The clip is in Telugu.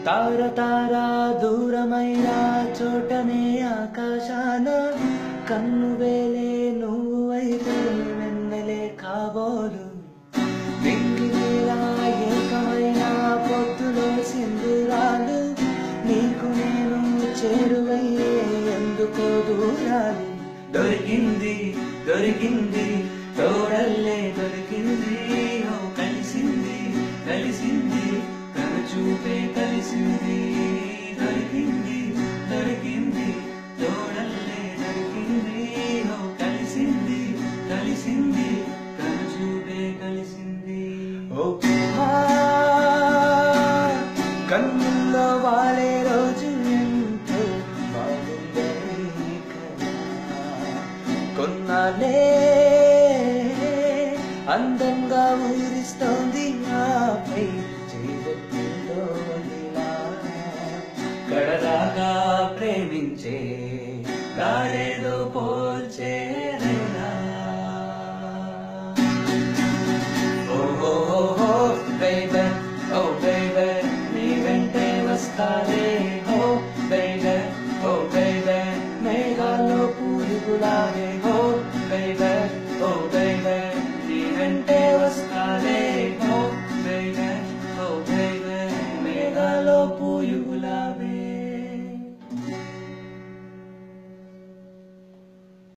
తార తార దూరమైన చోటనే ఆకాశాన కన్ను వేలే నువ్వు అయితే వెన్నెలే కాబోలు వెంగిలేలా ఏకమైన పొద్దులో సింధూరాలు నీకు నేను చేరువయ్యే ఎందుకో దూరాలు దొరికింది దొరికింది తోడల్లే దొరికింది ఓ కలిసింది కలిసింది చూపే కలిసింది దొరికింది దొరికింది తోడల్లే దొరికింది ఓ కలిసింది కలిసింది చూపే కలిసింది ఓ కన్నుల్లో వాలే రోజు ఎంతో బాగుందే కొన్నాళ్ళే అందంగా ఊరిస్తోంది ఆపై కడదాకా ప్రేమించే గాలేదో పోల్చేరేనా ఓహో బేబే ఓ బేబే నీ వెంటే వస్తాలే ఓ బేబే ఓ బేబే మేఘాల్లో పూలులాగే ఓ బేబే నీ వెంటే వస్తాలే